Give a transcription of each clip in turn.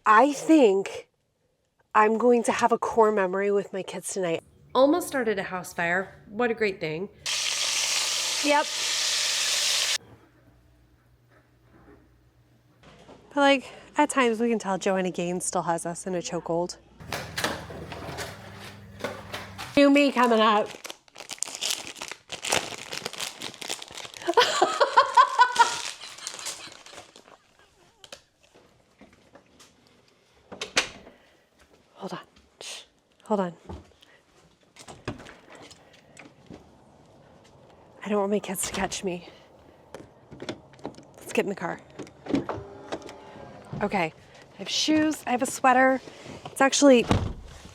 I think I'm going to have a core memory with my kids tonight. Almost started a house fire. What a great thing. Yep. But like, at times we can tell Joanna Gaines still has us in a chokehold. New me coming up. Hold on. Shh. Hold on. I don't want my kids to catch me. Let's get in the car. Okay. I have shoes. I have a sweater. It's actually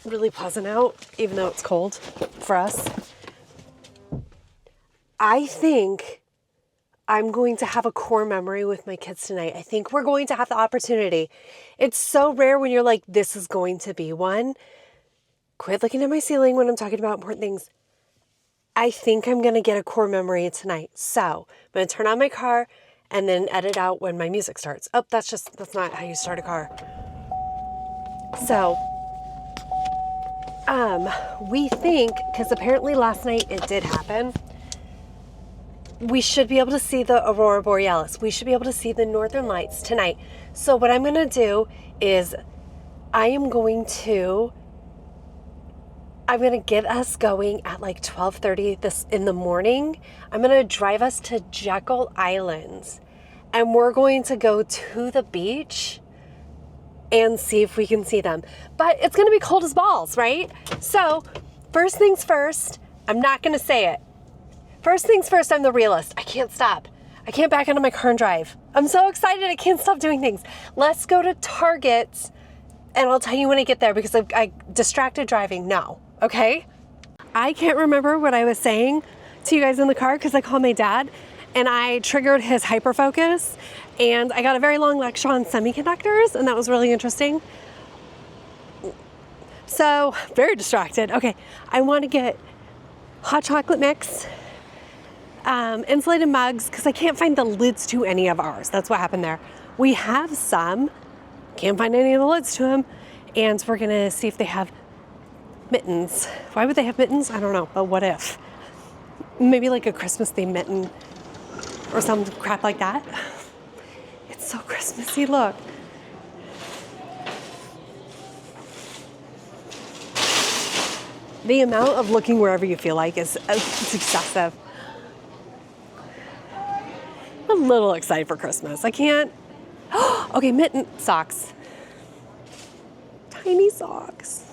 really pleasant out, even though it's cold for us. I think I'm going to have a core memory with my kids tonight. I think we're going to have the opportunity. It's so rare when you're like, this is going to be one. Quit looking at my ceiling when I'm talking about important things. I think I'm going to get a core memory tonight. So I'm going to turn on my car and then edit out when my music starts. Oh, that's not how you start a car. So, we think, because apparently last night it did happen, we should be able to see the aurora borealis. We should be able to see the northern lights tonight. So what I'm going to do is I'm going to get us going at like 12:30 this in the morning. I'm going to drive us to Jekyll Island, and we're going to go to the beach and see if we can see them. But it's going to be cold as balls, right? So first things first, I'm not going to say it. First things first, I'm the realist. I can't stop. I can't back into my car and drive. I'm so excited. I can't stop doing things. Let's go to Target, and I'll tell you when I get there because I distracted driving now. Okay? I can't remember what I was saying to you guys in the car because I called my dad and I triggered his hyperfocus, and I got a very long lecture on semiconductors, and that was really interesting. So, very distracted. Okay, I want to get hot chocolate mix, insulated mugs, because I can't find the lids to any of ours. That's what happened there. We have some, can't find any of the lids to them, and we're gonna see if they have mittens. Why would they have mittens? I don't know, but what if? Maybe like a Christmas themed mitten or some crap like that. It's so Christmassy, look. The amount of looking wherever you feel like is it's excessive. I'm a little excited for Christmas. I can't. Okay, mitten socks. Tiny socks.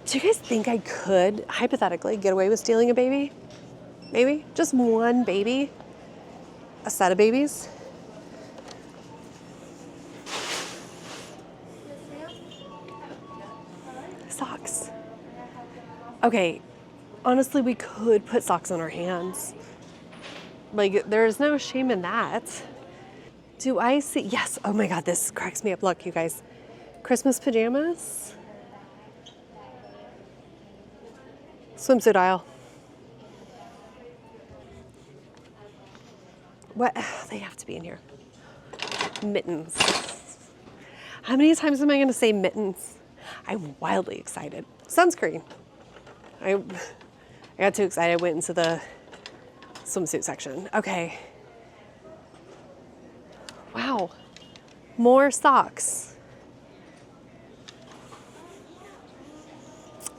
Do you guys think I could, hypothetically, get away with stealing a baby? Maybe? Just one baby? A set of babies? Socks. Okay, honestly, we could put socks on our hands. Like, there's no shame in that. Do I see? Yes. Oh my God, this cracks me up. Look, you guys. Christmas pajamas. Swimsuit aisle. What? They have to be in here. Mittens. How many times am I going to say mittens? I'm wildly excited. Sunscreen. I got too excited. I went into the swimsuit section. Okay. Wow. More socks.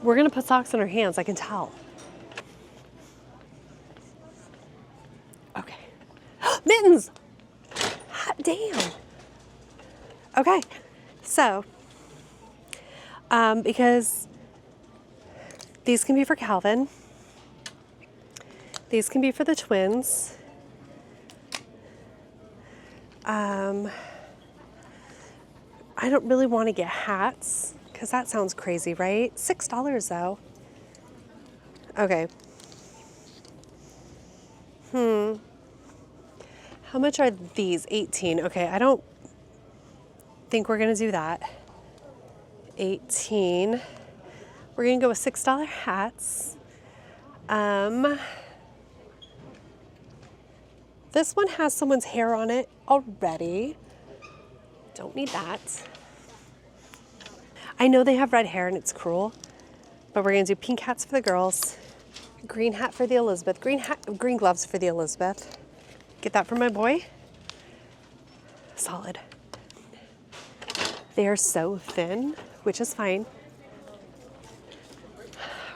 We're going to put socks on our hands, I can tell. Okay. Mittens! Hot damn. Okay. So, because these can be for Calvin. These can be for the twins. I don't really want to get hats because that sounds crazy, right? $6 though. Okay. How much are these? 18. Okay, I don't think we're gonna do that. 18. We're gonna go with $6 hats. This one has someone's hair on it already. Don't need that. I know they have red hair and it's cruel, but we're gonna do pink hats for the girls, green hat for the Elizabeth, green gloves for the Elizabeth. Get that for my boy. Solid. They are so thin, which is fine.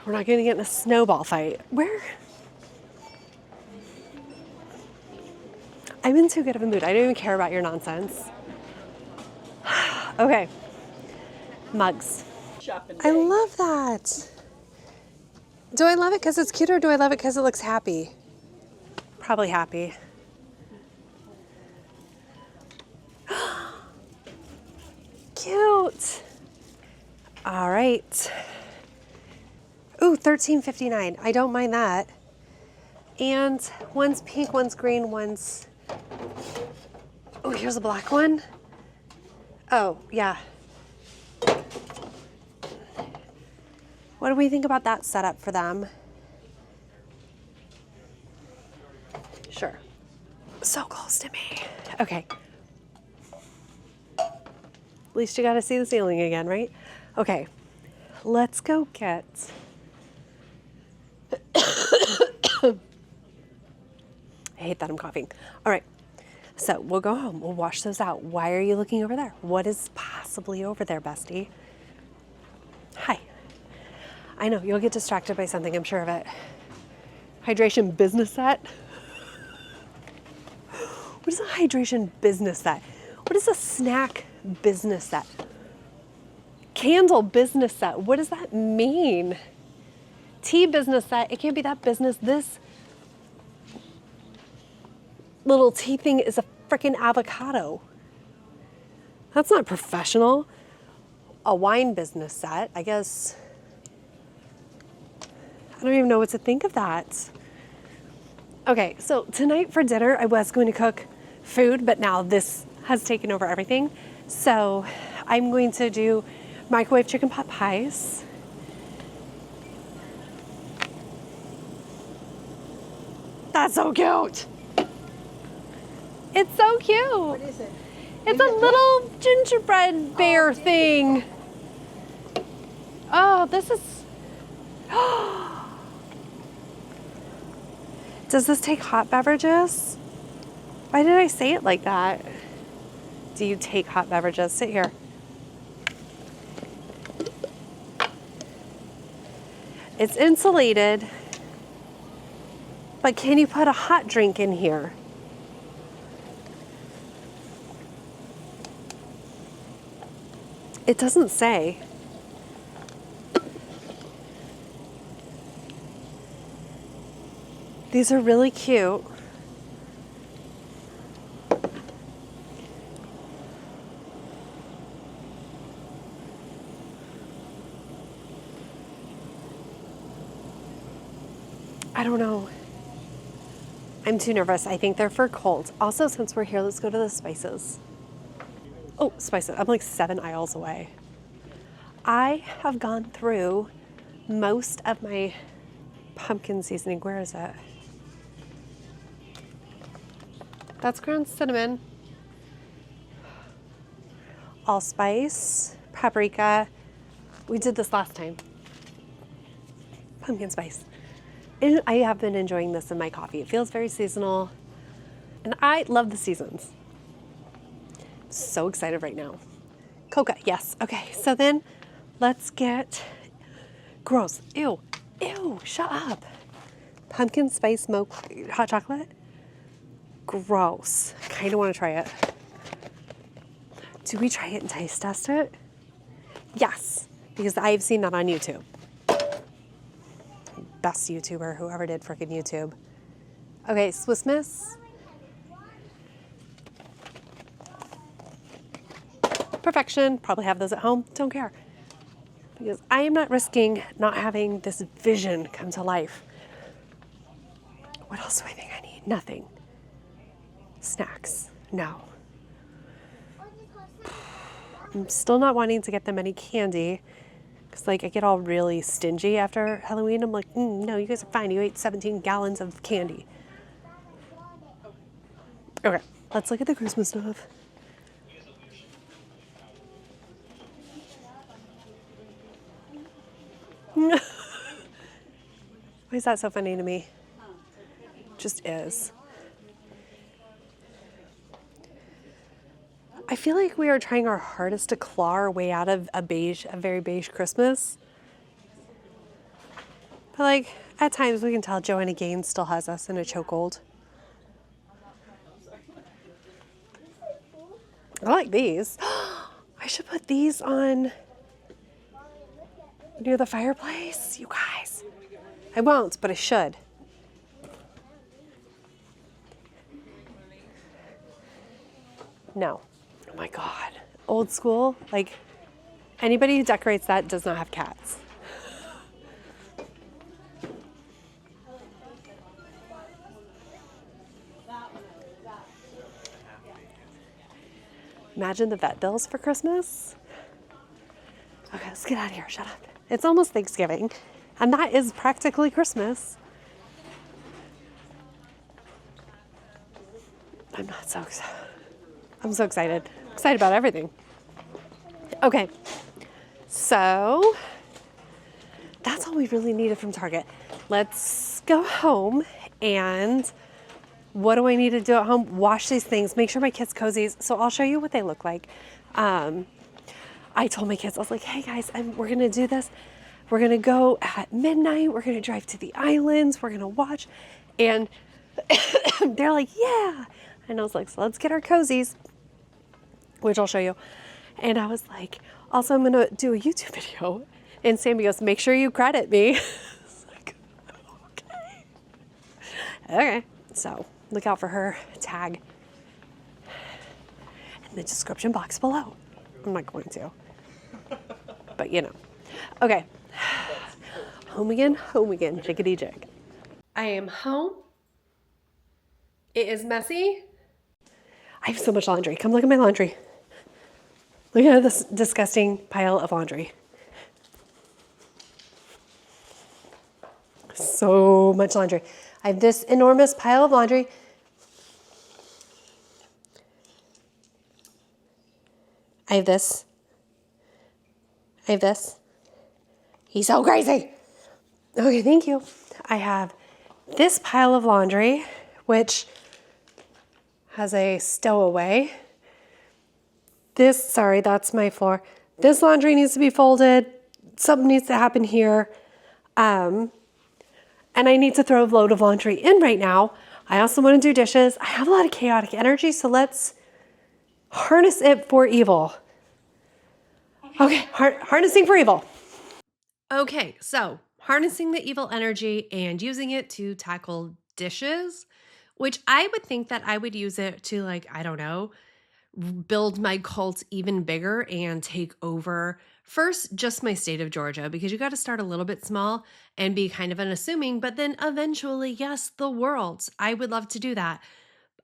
We're not gonna get in a snowball fight. Where? I'm in too good of a mood. I don't even care about your nonsense. Okay. Mugs. I love that. Do I love it because it's cute or do I love it because it looks happy? Probably happy. Cute. All right. Ooh, $13.59. I don't mind that. And one's pink, one's green, one's... Oh, here's a black one. Oh, yeah. What do we think about that setup for them? Sure. So close to me. Okay. At least you got to see the ceiling again, right? Okay. Let's go get... I hate that I'm coughing. All right. So we'll go home. We'll wash those out. Why are you looking over there? What is possibly over there, bestie? Hi. I know, you'll get distracted by something, I'm sure of it. Hydration business set? What is a hydration business set? What is a snack business set? Candle business set, what does that mean? Tea business set, it can't be that business. This little tea thing is a freaking avocado. That's not professional. A wine business set, I guess. I don't even know what to think of that. Okay, so tonight for dinner, I was going to cook food, but now this has taken over everything. So I'm going to do microwave chicken pot pies. That's so cute. It's so cute. What is it? It's a little gingerbread bear thing. Oh, this is... Does this take hot beverages? Why did I say it like that? Do you take hot beverages? Sit here. It's insulated, but can you put a hot drink in here? It doesn't say. These are really cute. I don't know. I'm too nervous. I think they're for cold. Also, since we're here, let's go to the spices. Oh, spices. I'm like 7 aisles away. I have gone through most of my pumpkin seasoning. Where is it? That's ground cinnamon. Allspice, paprika. We did this last time. Pumpkin spice. And I have been enjoying this in my coffee. It feels very seasonal. And I love the seasons. So excited right now. Coca, yes. Okay, so then let's get, gross, ew, shut up. Pumpkin spice smoked hot chocolate? Gross. I kind of want to try it. Do we try it and taste test it? Yes, because I've seen that on YouTube. Best YouTuber, whoever did frickin' YouTube. Okay, Swiss Miss. Perfection. Probably have those at home. Don't care. Because I am not risking not having this vision come to life. What else do I think I need? Nothing. Snacks. No. I'm still not wanting to get them any candy. Because, like, I get all really stingy after Halloween. I'm like, no, you guys are fine. You ate 17 gallons of candy. Okay, let's look at the Christmas stuff. Why is that so funny to me? Just is. I feel like we are trying our hardest to claw our way out of a very beige Christmas. But like, at times we can tell Joanna Gaines still has us in a chokehold. I like these. I should put these on near the fireplace, you guys. I won't, but I should. No. Oh my God. Old school. Like, anybody who decorates that does not have cats. Imagine the vet bills for Christmas. Okay, let's get out of here. Shut up. It's almost Thanksgiving, and that is practically Christmas. I'm not so excited. I'm so excited. Excited about everything. Okay, so that's all we really needed from Target. Let's go home, and what do I need to do at home? Wash these things, make sure my kids' cozies. So I'll show you what they look like. I told my kids, I was like, hey guys, we're gonna do this. We're gonna go at midnight. We're gonna drive to the islands. We're gonna watch. And they're like, yeah. And I was like, so let's get our cozies, which I'll show you. And I was like, also, I'm gonna do a YouTube video. And Sammy goes, make sure you credit me. I was like, okay. Okay, so look out for her tag in the description box below. I'm not going to, but you know. Okay, home again, jiggity jig. I am home. It is messy. I have so much laundry. Come look at my laundry. Look at this disgusting pile of laundry. So much laundry. I have this enormous pile of laundry. I have this. I have this. He's so crazy. Okay, thank you. I have this pile of laundry, which has a stowaway. Sorry, that's my floor. This laundry needs to be folded. Something needs to happen here. And I need to throw a load of laundry in right now. I also want to do dishes. I have a lot of chaotic energy, so let's harness it for evil. Okay, harnessing for evil. Okay, so harnessing the evil energy and using it to tackle dishes, which I would think that I would use it to, like, I don't know, build my cult even bigger and take over first just my state of Georgia, because you got to start a little bit small and be kind of unassuming, but then eventually, yes, the world. I would love to do that.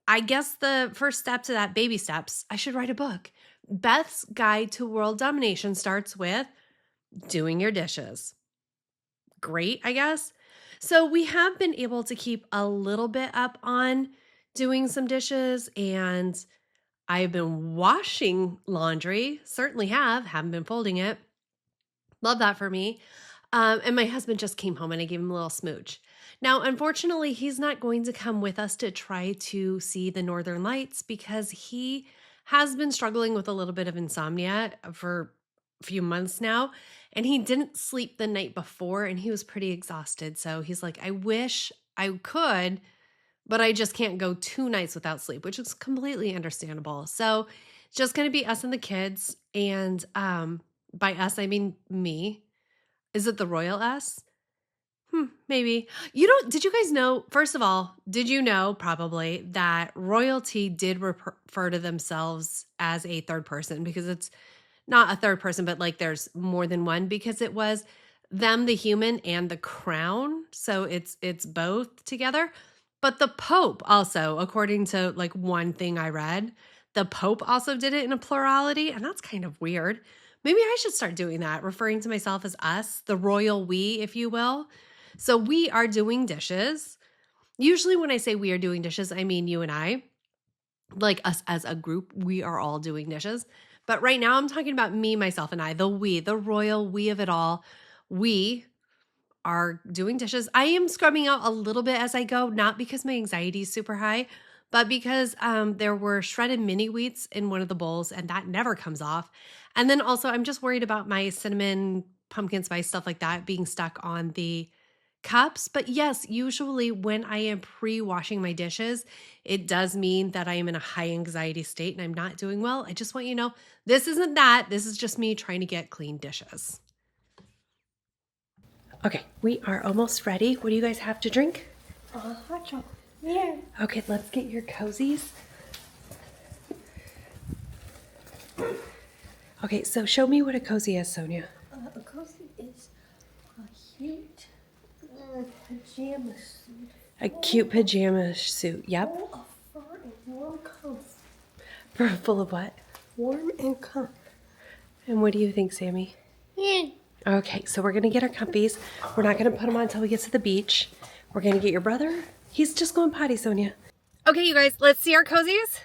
I guess the first step to that, baby steps, I should write a book. Beth's Guide to World Domination starts with doing your dishes. Great, I guess. So we have been able to keep a little bit up on doing some dishes, and I've been washing laundry, certainly haven't been folding it. Love that for me. And my husband just came home and I gave him a little smooch. Now, unfortunately, he's not going to come with us to try to see the Northern Lights because he has been struggling with a little bit of insomnia for a few months now. And he didn't sleep the night before and he was pretty exhausted. So he's like, I wish I could, but I just can't go 2 nights without sleep, which is completely understandable. So it's just going to be us and the kids. And by us, I mean me. Is it the royal S? Maybe. Did you guys know, first of all, did you know probably that royalty did refer to themselves as a third person, because it's not a third person, but like there's more than one, because it was them, the human, and the crown. So it's both together. But the Pope also, according to like one thing I read, the Pope also did it in a plurality, and that's kind of weird. Maybe I should start doing that, referring to myself as us, the royal we, if you will. So we are doing dishes. Usually when I say we are doing dishes, I mean you and I, like us as a group, we are all doing dishes. But right now I'm talking about me, myself, and I, the we, the royal we of it all. We are doing dishes. I am scrubbing out a little bit as I go, not because my anxiety is super high, but because there were shredded mini wheats in one of the bowls and that never comes off. And then also I'm just worried about my cinnamon, pumpkin spice, stuff like that being stuck on the cups. But yes, usually when I am pre-washing my dishes, it does mean that I am in a high anxiety state and I'm not doing well. I just want you to know this isn't that. This is just me trying to get clean dishes. Okay, we are almost ready. What do you guys have to drink? Hot chocolate. Yeah. Okay, let's get your cozies. Okay, so show me what a cozy is, Sonia. A cozy is a cute pajama suit. A cute pajama suit, yep. Full of fur and warm comfort. Full of what? Warm and comfort. And what do you think, Sammy? Yeah. Okay, so we're gonna get our comfies. We're not gonna put them on until we get to the beach. We're gonna get your brother. He's just going potty, Sonia. Okay, you guys, let's see our cozies.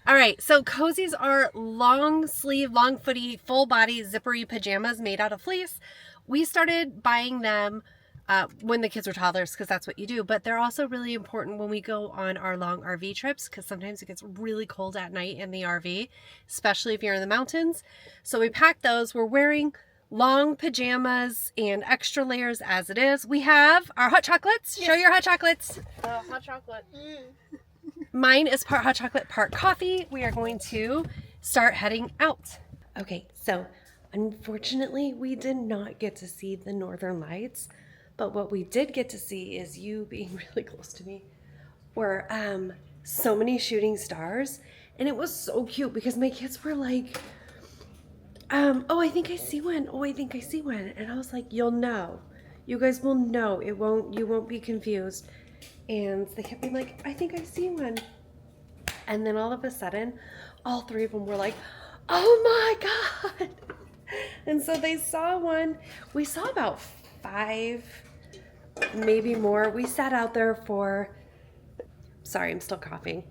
All right, so cozies are long sleeve, long footy, full body, zippery pajamas made out of fleece. We started buying them when the kids were toddlers because that's what you do, but they're also really important when we go on our long RV trips because sometimes it gets really cold at night in the RV, especially if you're in the mountains. So we packed those. We're wearing long pajamas and extra layers as it is. We have our hot chocolates. Yes. Show your hot chocolates. Hot chocolate. Mine is part hot chocolate, part coffee. We are going to start heading out. Okay, so unfortunately, we did not get to see the northern lights, but what we did get to see is you being really close to me were so many shooting stars, and it was so cute because my kids were like, oh, I think I see one. Oh, I think I see one. And I was like, you'll know. You guys will know. You won't be confused. And they kept being like, I think I see one. And then all of a sudden, all three of them were like, oh my God. And so they saw one. We saw about 5, maybe more. We sat out there for, sorry, I'm still coughing.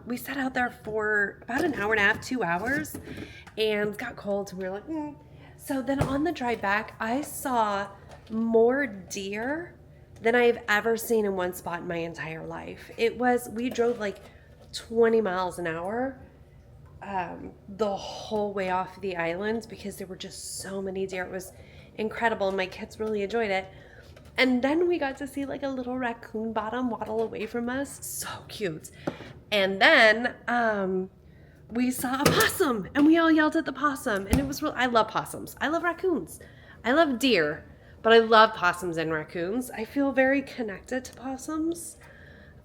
We sat out there for about an hour and a half, 2 hours, and it got cold. So we were like, So then on the drive back, I saw more deer than I've ever seen in one spot in my entire life. We drove like 20 miles an hour the whole way off the island because there were just so many deer. It was incredible. My kids really enjoyed it. And then we got to see like a little raccoon bottom waddle away from us. So cute. And then we saw a possum and we all yelled at the possum. And it was I love possums. I love raccoons. I love deer. But I love possums and raccoons. I feel very connected to possums.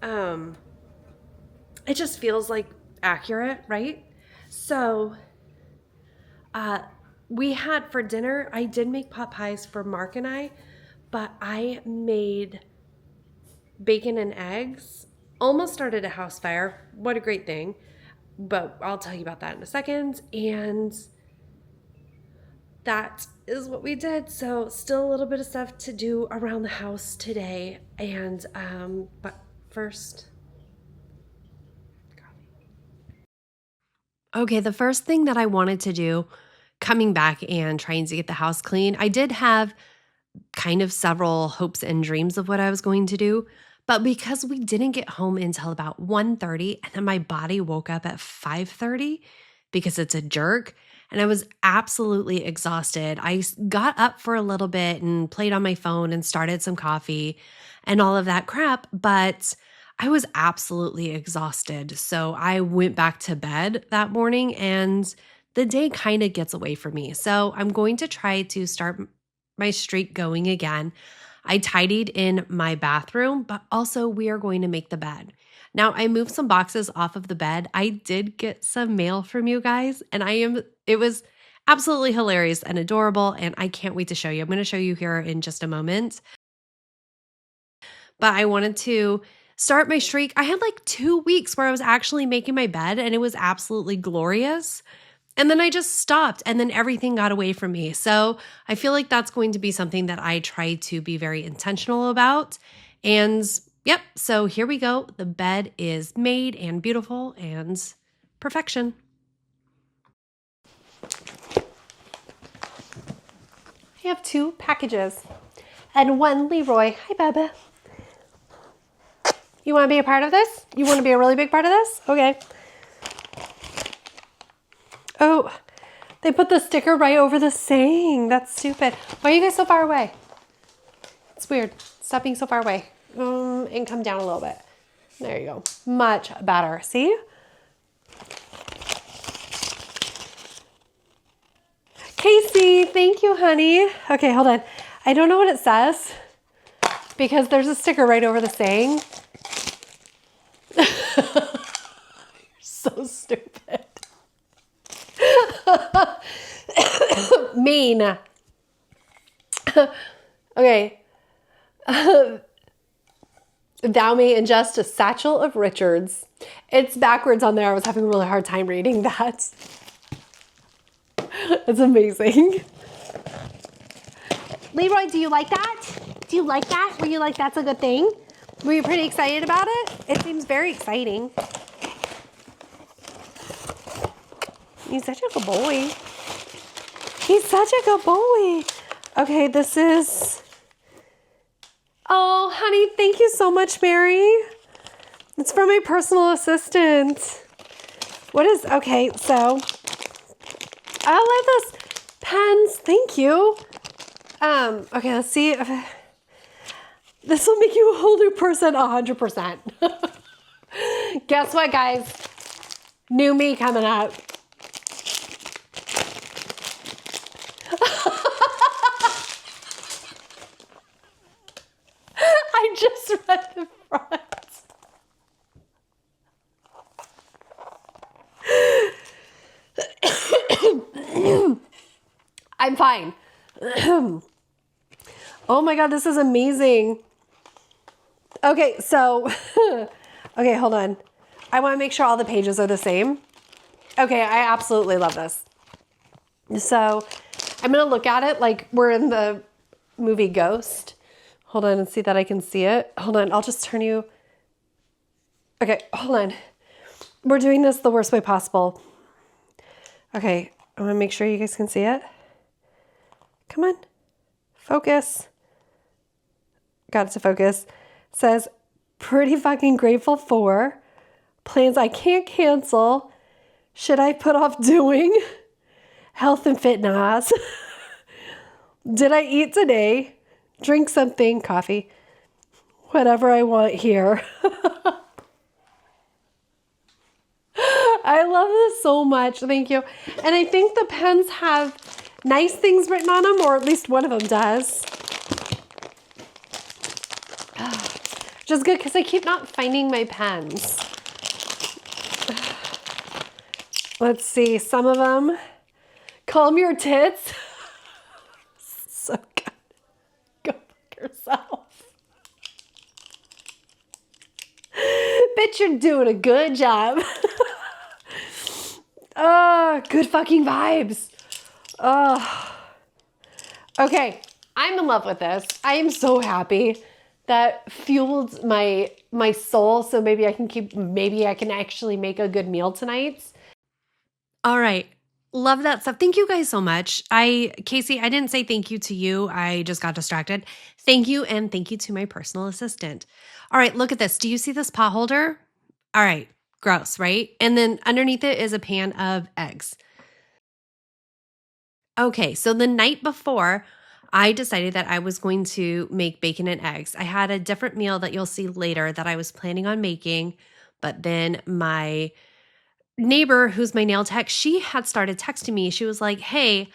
It just feels like accurate, right? So we had for dinner, I did make pot pies for Mark and I, but I made bacon and eggs. Almost started a house fire. What a great thing. But I'll tell you about that in a second. And that is what we did. So still a little bit of stuff to do around the house today. And but first, coffee. Okay, the first thing that I wanted to do coming back and trying to get the house clean, I did have kind of several hopes and dreams of what I was going to do. But because we didn't get home until about 1:30 and then my body woke up at 5:30 because it's a jerk, and I was absolutely exhausted. I got up for a little bit and played on my phone and started some coffee and all of that crap, but I was absolutely exhausted. So I went back to bed that morning and the day kind of gets away from me. So I'm going to try to start my streak going again. I tidied in my bathroom, but also we are going to make the bed. Now, I moved some boxes off of the bed. I did get some mail from you guys, and it was absolutely hilarious and adorable, and I can't wait to show you. I'm going to show you here in just a moment. But I wanted to start my streak. I had like 2 weeks where I was actually making my bed, and it was absolutely glorious. And then I just stopped, and then everything got away from me. So I feel like that's going to be something that I try to be very intentional about. And yep, so here we go. The bed is made and beautiful and perfection. Hey, have 2 packages and 1 Leroy. Hi, Bubba. You want to be a part of this? You want to be a really big part of this? Okay. Oh, they put the sticker right over the saying. That's stupid. Why are you guys so far away? It's weird. Stop being so far away. And come down a little bit. There you go. Much better. See? Casey, thank you, honey. Okay, hold on. I don't know what it says because there's a sticker right over the saying. You're so stupid. Mean. Okay. Thou may ingest a satchel of Richards. It's backwards on there. I was having a really hard time reading that. It's amazing. Leroy, do you like that? Do you like that? Were you like, that's a good thing? Were you pretty excited about it? It seems very exciting. He's such a good boy. He's such a good boy. Okay, this is... Oh, honey, thank you so much, Mary. It's from my personal assistant. What is... Okay, so... I like those pens. Thank you. Okay, let's see. This will make you a whole new person 100%. Guess what, guys? New me coming up. I just read the front. I'm fine. Oh my God, this is amazing. Okay, so, okay, hold on. I want to make sure all the pages are the same. Okay, I absolutely love this. So I'm going to look at it like we're in the movie Ghost. Hold on and see that I can see it. Hold on, I'll just turn you. Okay, hold on. We're doing this the worst way possible. Okay, I want to make sure you guys can see it. Come on, focus. Got it to focus. It says, pretty fucking grateful for. Plans I can't cancel. Should I put off doing? Health and fitness. Did I eat today? Drink something, coffee. Whatever I want here. I love this so much. Thank you. And I think the pens have nice things written on them, or at least one of them does. Which is good because I keep not finding my pens. Let's see, some of them. Calm your tits. So good. Go fuck yourself. Bitch, you're doing a good job. Oh, good fucking vibes. Oh. Okay, I'm in love with this. I am so happy. That fueled my soul, so maybe I can actually make a good meal tonight. All right. Love that stuff. Thank you guys so much. Casey, I didn't say thank you to you. I just got distracted. Thank you, and thank you to my personal assistant. All right, look at this. Do you see this pot holder? All right, gross, right? And then underneath it is a pan of eggs. Okay, so the night before, I decided that I was going to make bacon and eggs. I had a different meal that you'll see later that I was planning on making, but then my neighbor, who's my nail tech, she had started texting me. She was like, hey,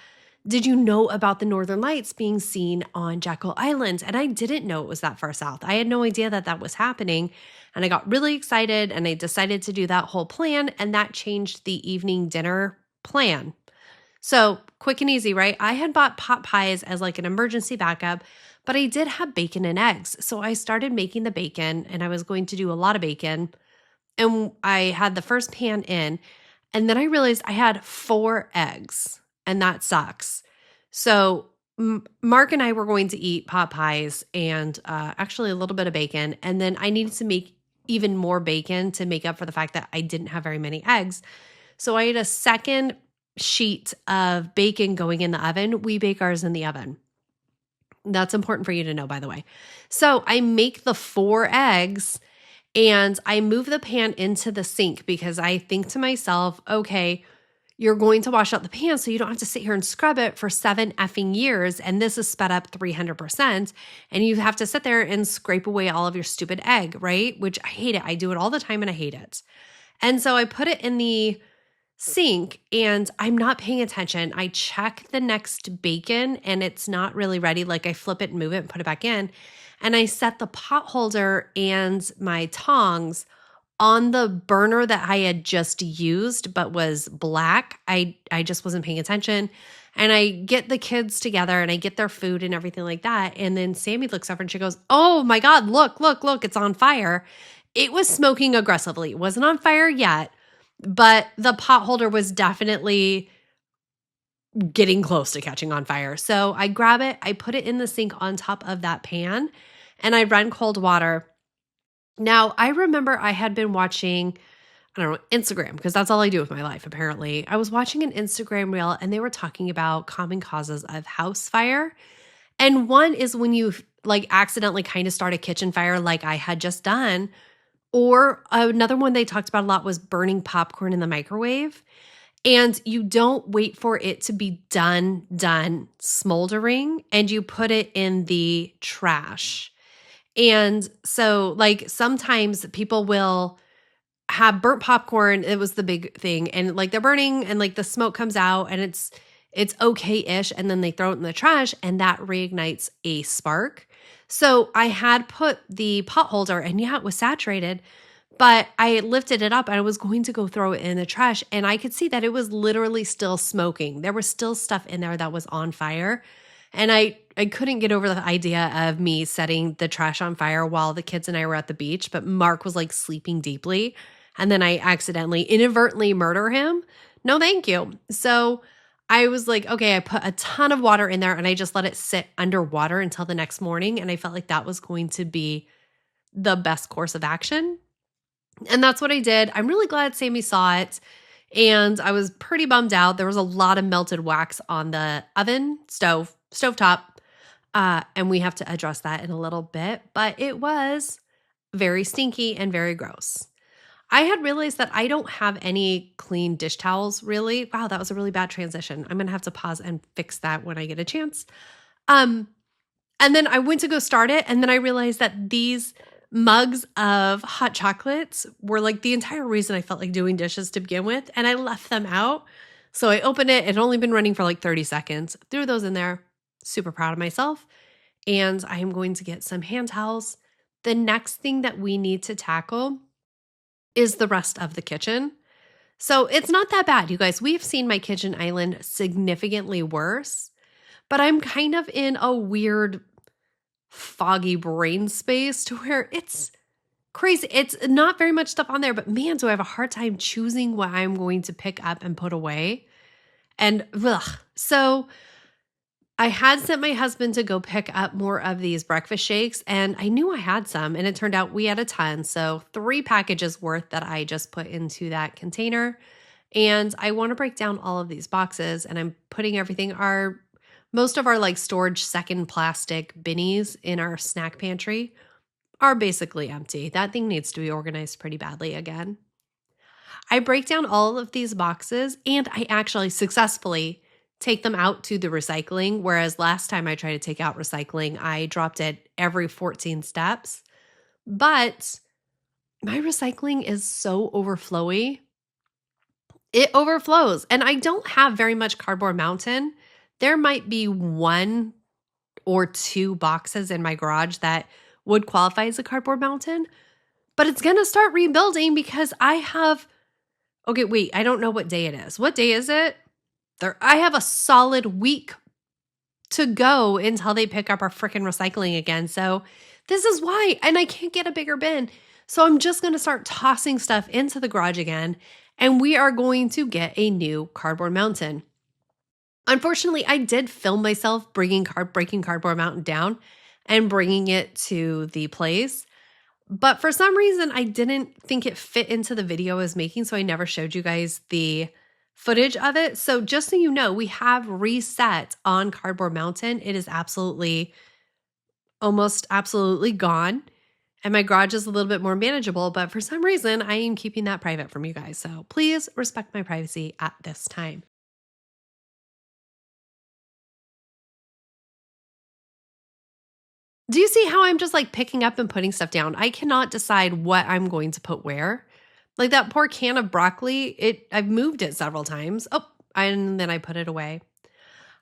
did you know about the Northern Lights being seen on Jekyll Island? And I didn't know it was that far south. I had no idea that that was happening. And I got really excited and I decided to do that whole plan, and that changed the evening dinner plan. So quick and easy, right? I had bought pot pies as like an emergency backup, but I did have bacon and eggs. So I started making the bacon, and I was going to do a lot of bacon. And I had the first pan in, and then I realized I had 4 eggs, and that sucks. So Mark and I were going to eat pot pies and actually a little bit of bacon. And then I needed to make even more bacon to make up for the fact that I didn't have very many eggs. So I had a second sheet of bacon going in the oven. We bake ours in the oven. That's important for you to know, by the way. So I make the 4 eggs and I move the pan into the sink because I think to myself, okay, you're going to wash out the pan so you don't have to sit here and scrub it for 7 effing years. And this is sped up 300%. And you have to sit there and scrape away all of your stupid egg, right? Which I hate it. I do it all the time and I hate it. And so I put it in the sink and I'm not paying attention. I check the next bacon and it's not really ready. Like I flip it and move it and put it back in. And I set the pot holder and my tongs on the burner that I had just used but was black. I just wasn't paying attention. And I get the kids together and I get their food and everything like that. And then Sammy looks over and she goes, "Oh my God, look, it's on fire." It was smoking aggressively. It wasn't on fire yet, but the pot holder was definitely getting close to catching on fire. So I grab it, I put it in the sink on top of that pan, and I run cold water. Now, I remember I had been watching, I don't know, Instagram, because that's all I do with my life, apparently. I was watching an Instagram reel, and they were talking about common causes of house fire. And one is when you like accidentally kind of start a kitchen fire like I had just done. Or another one they talked about a lot was burning popcorn in the microwave. And you don't wait for it to be done smoldering, and you put it in the trash. And so like sometimes people will have burnt popcorn. It was the big thing. And like they're burning and like the smoke comes out and it's okay-ish. And then they throw it in the trash and that reignites a spark. So I had put the pot holder and yeah, it was saturated, but I lifted it up and I was going to go throw it in the trash. And I could see that it was literally still smoking. There was still stuff in there that was on fire. And I couldn't get over the idea of me setting the trash on fire while the kids and I were at the beach, but Mark was like sleeping deeply. And then I accidentally, inadvertently murder him. No, thank you. So I was like, okay, I put a ton of water in there and I just let it sit underwater until the next morning. And I felt like that was going to be the best course of action. And that's what I did. I'm really glad Sammy saw it. And I was pretty bummed out. There was a lot of melted wax on the oven, stovetop. And we have to address that in a little bit. But it was very stinky and very gross. I had realized that I don't have any clean dish towels, really. Wow, that was a really bad transition. I'm going to have to pause and fix that when I get a chance. And then I went to go start it, and then I realized that these mugs of hot chocolates were like the entire reason I felt like doing dishes to begin with, and I left them out. So I opened it. It had only been running for like 30 seconds. Threw those in there. Super proud of myself. And I am going to get some hand towels. The next thing that we need to tackle is the rest of the kitchen. So it's not that bad, you guys. We've seen my kitchen island significantly worse, but I'm kind of in a weird foggy brain space to where it's crazy. It's not very much stuff on there, but man, do I have a hard time choosing what I'm going to pick up and put away. And so I had sent my husband to go pick up more of these breakfast shakes, and I knew I had some, and it turned out we had a ton. So 3 packages worth that I just put into that container. And I want to break down all of these boxes, and I'm putting everything, most of our like storage second plastic binnies in our snack pantry are basically empty. That thing needs to be organized pretty badly again. I break down all of these boxes, and I actually successfully take them out to the recycling, whereas last time I tried to take out recycling, I dropped it every 14 steps. But my recycling is so overflowy. It overflows, and I don't have very much Cardboard Mountain. There might be 1 or 2 boxes in my garage that would qualify as a Cardboard Mountain, but it's going to start rebuilding because I have, okay, wait, I don't know what day it is. What day is it? I have a solid week to go until they pick up our freaking recycling again. So this is why, and I can't get a bigger bin. So I'm just going to start tossing stuff into the garage again, and we are going to get a new Cardboard Mountain. Unfortunately, I did film myself breaking Cardboard Mountain down and bringing it to the place. But for some reason, I didn't think it fit into the video I was making, so I never showed you guys the footage of it. So just so you know, we have reset on Cardboard Mountain. It is absolutely almost absolutely gone. And my garage is a little bit more manageable, but for some reason, I am keeping that private from you guys. So please respect my privacy at this time. Do you see how I'm just like picking up and putting stuff down? I cannot decide what I'm going to put where. Like that poor can of broccoli, I've moved it several times. Oh, and then I put it away.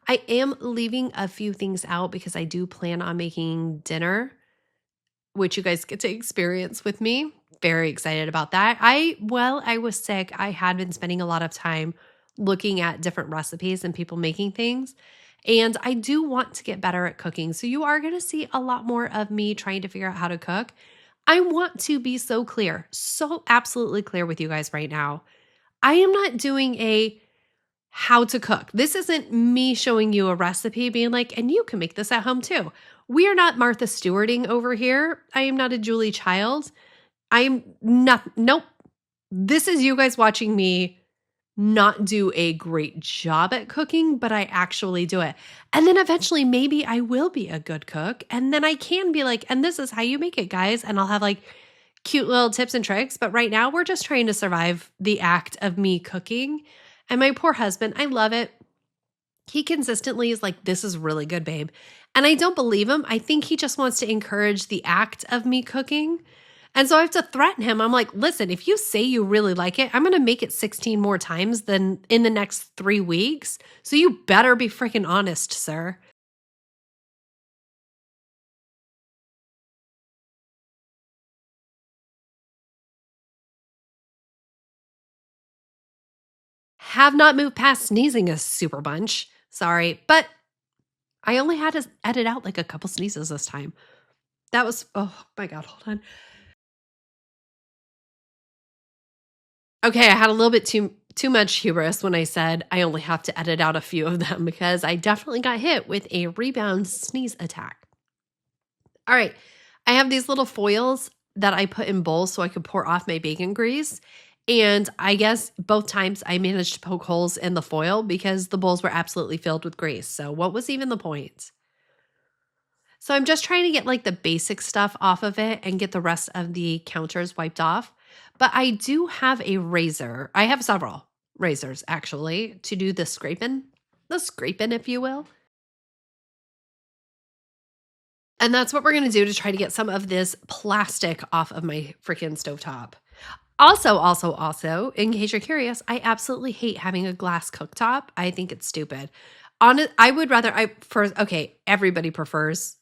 I am leaving a few things out because I do plan on making dinner, which you guys get to experience with me. Very excited about that. While I was sick, I had been spending a lot of time looking at different recipes and people making things. And I do want to get better at cooking. So you are going to see a lot more of me trying to figure out how to cook. I want to be so clear, so absolutely clear with you guys right now. I am not doing a how to cook. This isn't me showing you a recipe being like, and you can make this at home too. We are not Martha Stewarting over here. I am not a Julie Child. I am not, nope. This is you guys watching me not do a great job at cooking, but I actually do it. And then eventually maybe I will be a good cook. And then I can be like, and this is how you make it, guys. And I'll have like cute little tips and tricks. But right now we're just trying to survive the act of me cooking. And my poor husband, I love it. He consistently is like, this is really good, babe. And I don't believe him. I think he just wants to encourage the act of me cooking. And so I have to threaten him. I'm like, listen, if you say you really like it, I'm going to make it 16 more times than in the next 3 weeks. So you better be freaking honest, sir. Have not moved past sneezing a super bunch. Sorry, but I only had to edit out like a couple sneezes this time. That was, oh my God, hold on. Okay, I had a little bit too much hubris when I said I only have to edit out a few of them because I definitely got hit with a rebound sneeze attack. All right, I have these little foils that I put in bowls so I could pour off my bacon grease. And I guess both times I managed to poke holes in the foil because the bowls were absolutely filled with grease. So what was even the point? So I'm just trying to get like the basic stuff off of it and get the rest of the counters wiped off. But I do have a razor. I have several razors actually to do the scraping, if you will. And that's what we're going to do to try to get some of this plastic off of my freaking stovetop. Also, in case you're curious, I absolutely hate having a glass cooktop. I think it's stupid. I would rather, everybody prefers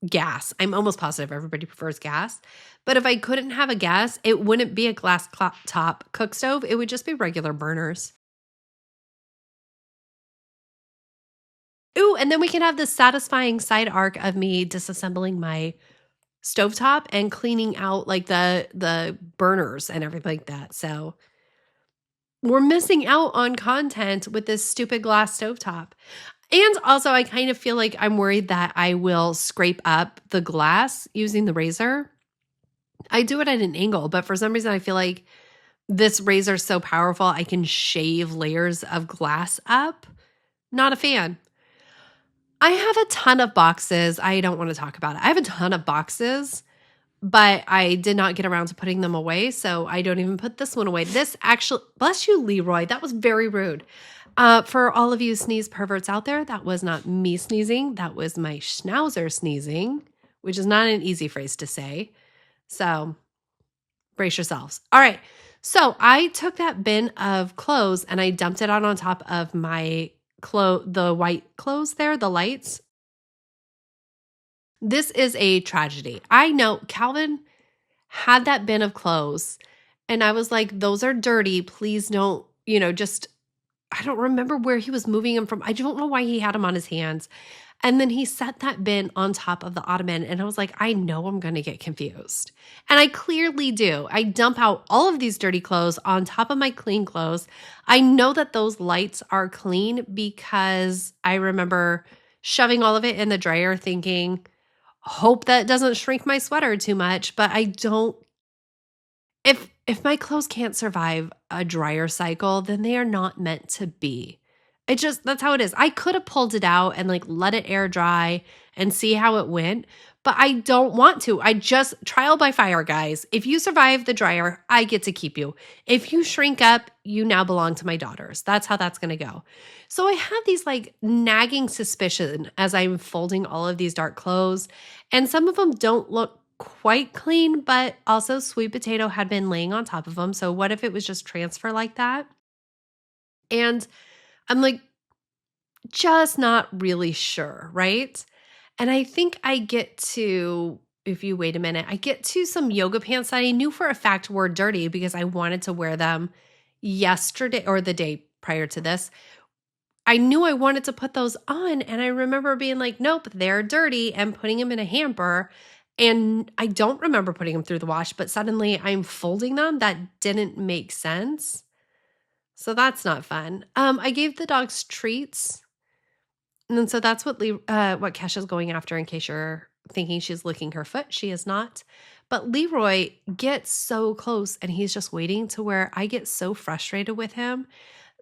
gas. I'm almost positive everybody prefers gas. But if I couldn't have a gas, it wouldn't be a glass top cook stove. It would just be regular burners. Ooh, and then we can have this satisfying side arc of me disassembling my stovetop and cleaning out like the burners and everything like that. So we're missing out on content with this stupid glass stovetop. And also I kind of feel like I'm worried that I will scrape up the glass using the razor. I do it at an angle, but for some reason I feel like this razor is so powerful I can shave layers of glass up. Not a fan. I have a ton of boxes. I don't want to talk about it. I have a ton of boxes, but I did not get around to putting them away, so I don't even put this one away. This actually, bless you, Leroy. That was very rude. For all of you sneeze perverts out there, that was not me sneezing. That was my schnauzer sneezing, which is not an easy phrase to say. So brace yourselves. All right. So I took that bin of clothes and I dumped it out on top of my the white clothes there, the lights. This is a tragedy. I know Calvin had that bin of clothes and I was like, those are dirty. Please don't, I don't remember where he was moving them from. I don't know why he had them on his hands. And then he set that bin on top of the ottoman and I was like, I know I'm going to get confused. And I clearly do. I dump out all of these dirty clothes on top of my clean clothes. I know that those lights are clean because I remember shoving all of it in the dryer thinking, hope that doesn't shrink my sweater too much, but I don't. If my clothes can't survive a dryer cycle, then they are not meant to be. That's how it is. I could have pulled it out and like let it air dry and see how it went, but I don't want to. I just trial by fire, guys. If you survive the dryer, I get to keep you. If you shrink up, you now belong to my daughters. That's how that's going to go. So I have these like nagging suspicion as I'm folding all of these dark clothes, and some of them don't look quite clean, but also sweet potato had been laying on top of them. So what if it was just transfer like that? And I'm like, just not really sure, right? And I think I get to, if you wait a minute, I get to some yoga pants that I knew for a fact were dirty because I wanted to wear them yesterday or the day prior to this. I knew I wanted to put those on, and I remember being like, nope, they're dirty, and putting them in a hamper. And I don't remember putting them through the wash, but suddenly I'm folding them. That didn't make sense. So that's not fun. I gave the dogs treats. And then so that's what what Kesha's going after, in case you're thinking she's licking her foot. She is not. But Leroy gets so close, and he's just waiting, to where I get so frustrated with him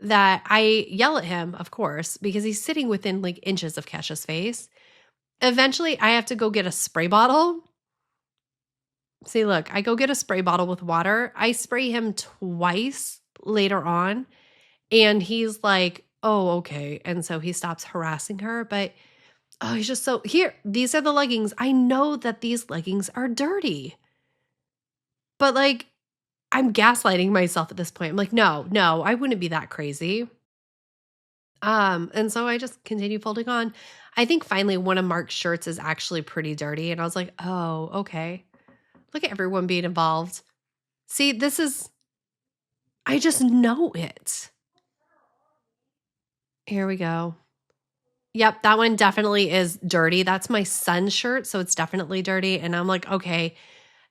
that I yell at him, of course, because he's sitting within like inches of Kesha's face. Eventually, I have to go get a spray bottle. See, look, I go get a spray bottle with water. I spray him twice later on, and he's like, oh, okay. And so he stops harassing her, but oh, he's just so, here, these are the leggings. I know that these leggings are dirty, but like, I'm gaslighting myself at this point. I'm like, no, I wouldn't be that crazy. And so I just continue folding on. I think finally one of Mark's shirts is actually pretty dirty. And I was like, oh, okay. Look at everyone being involved. See, I just know it. Here we go. Yep, that one definitely is dirty. That's my son's shirt, so it's definitely dirty. And I'm like, okay,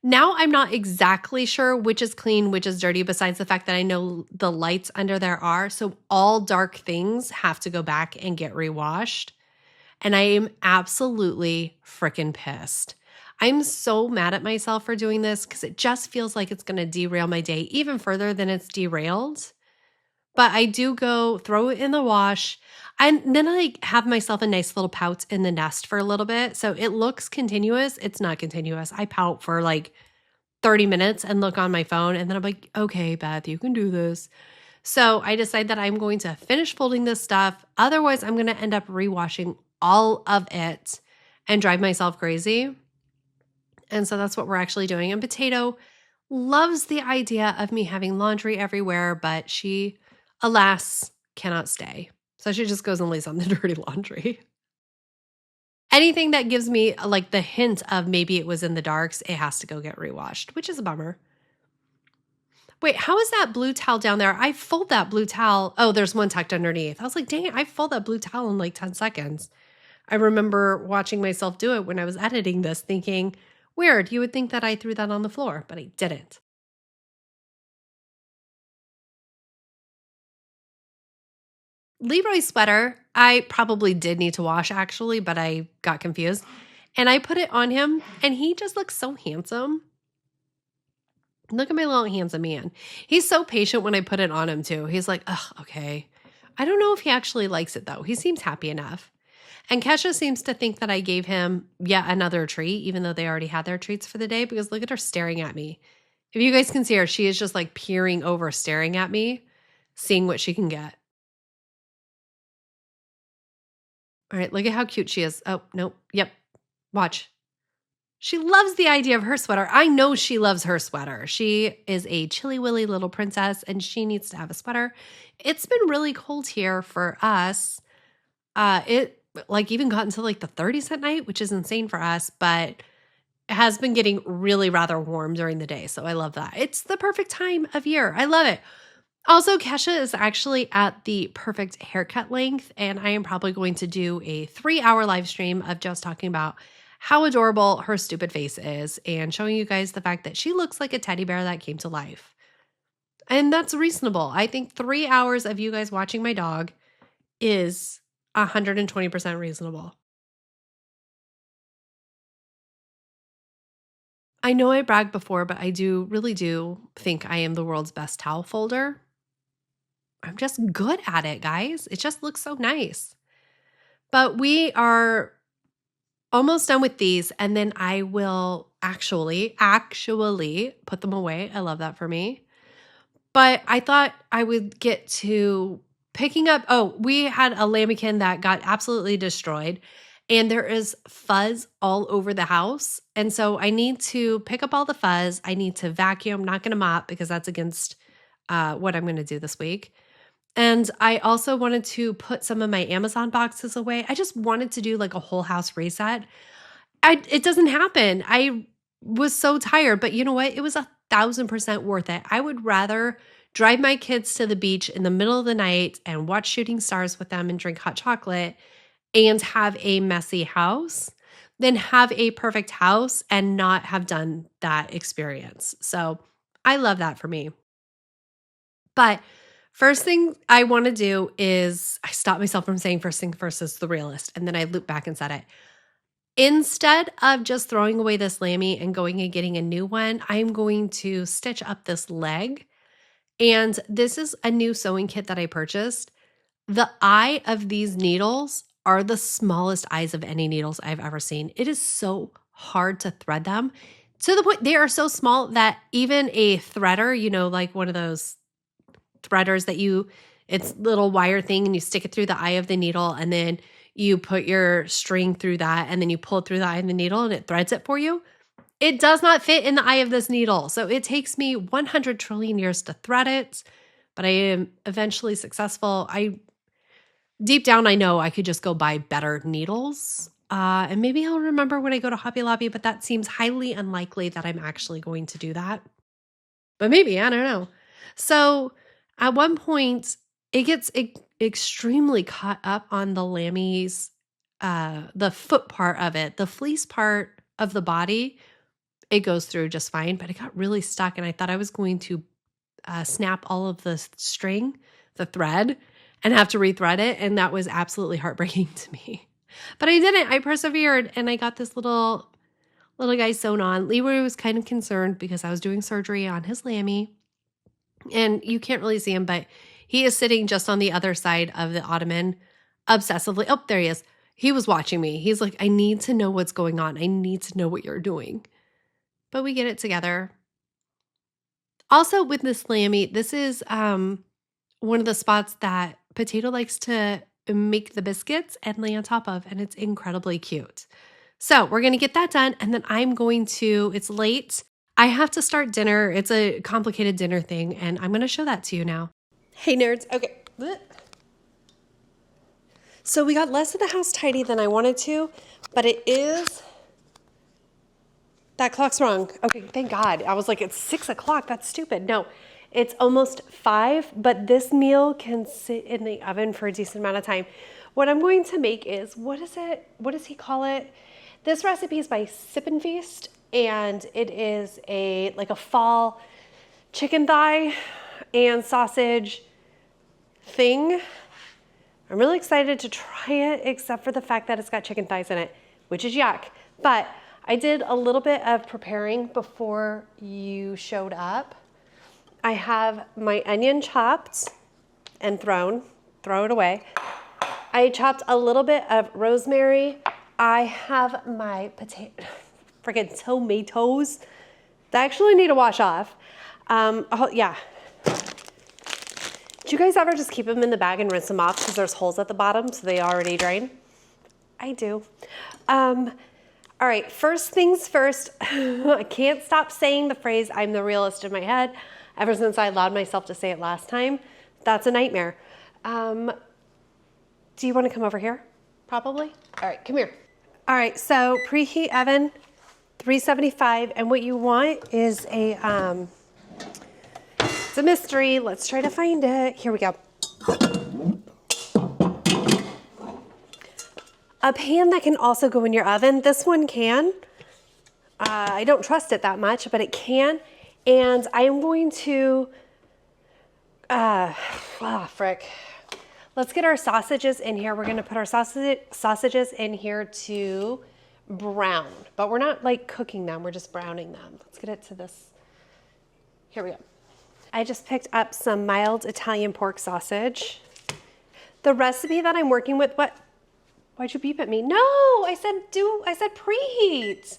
now I'm not exactly sure which is clean, which is dirty, besides the fact that I know the lights under there are. So all dark things have to go back and get rewashed. And I am absolutely freaking pissed. I'm so mad at myself for doing this because it just feels like it's going to derail my day even further than it's derailed. But I do go throw it in the wash. And then I like have myself a nice little pout in the nest for a little bit. So it looks continuous. It's not continuous. I pout for like 30 minutes and look on my phone. And then I'm like, okay, Beth, you can do this. So I decide that I'm going to finish folding this stuff. Otherwise, I'm going to end up rewashing all of it and drive myself crazy. And so that's what we're actually doing. And Potato loves the idea of me having laundry everywhere, but she, alas, cannot stay. So she just goes and lays on the dirty laundry. Anything that gives me like the hint of maybe it was in the darks, it has to go get rewashed, which is a bummer. Wait, how is that blue towel down there? I fold that blue towel. Oh, there's one tucked underneath. I was like, dang it, I fold that blue towel in like 10 seconds. I remember watching myself do it when I was editing this, thinking, weird, you would think that I threw that on the floor, but I didn't. Leroy's sweater, I probably did need to wash actually, but I got confused. And I put it on him, and he just looks so handsome. Look at my little handsome man. He's so patient when I put it on him too. He's like, oh, okay. I don't know if he actually likes it though. He seems happy enough. And Kesha seems to think that I gave him yet another treat, even though they already had their treats for the day, because look at her staring at me. If you guys can see her, she is just like peering over, staring at me, seeing what she can get. All right, look at how cute she is. Oh, no. Yep. Watch. She loves the idea of her sweater. I know she loves her sweater. She is a chilly willy little princess, and she needs to have a sweater. It's been really cold here for us. It like even got into like the 30s at night, which is insane for us, but it has been getting really rather warm during the day. So I love that. It's the perfect time of year. I love it. Also, Kesha is actually at the perfect haircut length, and I am probably going to do a 3-hour live stream of just talking about how adorable her stupid face is and showing you guys the fact that she looks like a teddy bear that came to life. And that's reasonable. I think 3 hours of you guys watching my dog is 120% reasonable. I know I bragged before, but I really do think I am the world's best towel folder. I'm just good at it, guys. It just looks so nice. But we are almost done with these, and then I will actually put them away. I love that for me. But I thought I would get to picking up. Oh, we had a lambikin that got absolutely destroyed, and there is fuzz all over the house. And so I need to pick up all the fuzz. I need to vacuum, not going to mop because that's against what I'm going to do this week. And I also wanted to put some of my Amazon boxes away. I just wanted to do like a whole house reset. It doesn't happen. I was so tired, but you know what? It was 1,000% worth it. I would rather drive my kids to the beach in the middle of the night and watch shooting stars with them and drink hot chocolate and have a messy house than have a perfect house and not have done that experience. So I love that for me. But first thing I want to do is I stop myself from saying first thing first is the realist. And then I loop back and said it. Instead of just throwing away this lammy and going and getting a new one, I'm going to stitch up this leg. And this is a new sewing kit that I purchased. The eye of these needles are the smallest eyes of any needles I've ever seen. It is so hard to thread them to the point they are so small that even a threader, you know, like one of those threaders that it's little wire thing and you stick it through the eye of the needle and then you put your string through that and then you pull it through the eye of the needle and it threads it for you. It does not fit in the eye of this needle. So it takes me 100 trillion years to thread it, but I am eventually successful. Deep down, I know I could just go buy better needles. And maybe I'll remember when I go to Hobby Lobby, but that seems highly unlikely that I'm actually going to do that. But maybe, I don't know. So at one point, it gets extremely caught up on the lammy's, the foot part of it, the fleece part of the body. It goes through just fine, but it got really stuck and I thought I was going to snap all of the string, the thread, and have to rethread it. And that was absolutely heartbreaking to me. But I didn't. I persevered and I got this little guy sewn on. Leroy was kind of concerned because I was doing surgery on his lammy. And you can't really see him, but he is sitting just on the other side of the ottoman obsessively. Oh, there he is. He was watching me. He's like, I need to know what's going on. I need to know what you're doing. But we get it together. Also with this lammy, this is one of the spots that Potato likes to make the biscuits and lay on top of, and it's incredibly cute. So we're going to get that done, and then it's late. I have to start dinner. It's a complicated dinner thing, and I'm going to show that to you now. Hey, nerds. Okay. So we got less of the house tidy than I wanted to, but it is... That clock's wrong. Okay, thank God. I was like, it's 6 o'clock. That's stupid. No, it's almost 5, but this meal can sit in the oven for a decent amount of time. What I'm going to make is, what does he call it? This recipe is by Sip and Feast, and it is a fall chicken thigh and sausage thing. I'm really excited to try it, except for the fact that it's got chicken thighs in it, which is yuck. But I did a little bit of preparing before you showed up. I have my onion chopped and throw it away. I chopped a little bit of rosemary. I have my freaking tomatoes that actually need to wash off. Yeah. Do you guys ever just keep them in the bag and rinse them off because there's holes at the bottom so they already drain? I do. All right, first things first, I can't stop saying the phrase, I'm the realist in my head, ever since I allowed myself to say it last time. That's a nightmare. Do you want to come over here? Probably? All right, come here. All right, so preheat oven, 375, and what you want is it's a mystery. Let's try to find it. Here we go. A pan that can also go in your oven. This one can. I don't trust it that much, but it can. And I am going to, let's get our sausages in here. We're gonna put our sausages in here to brown, but we're not like cooking them, we're just browning them. Let's get it to this. Here we go. I just picked up some mild Italian pork sausage. The recipe that I'm working with, what? Why'd you beep at me? No, I said preheat.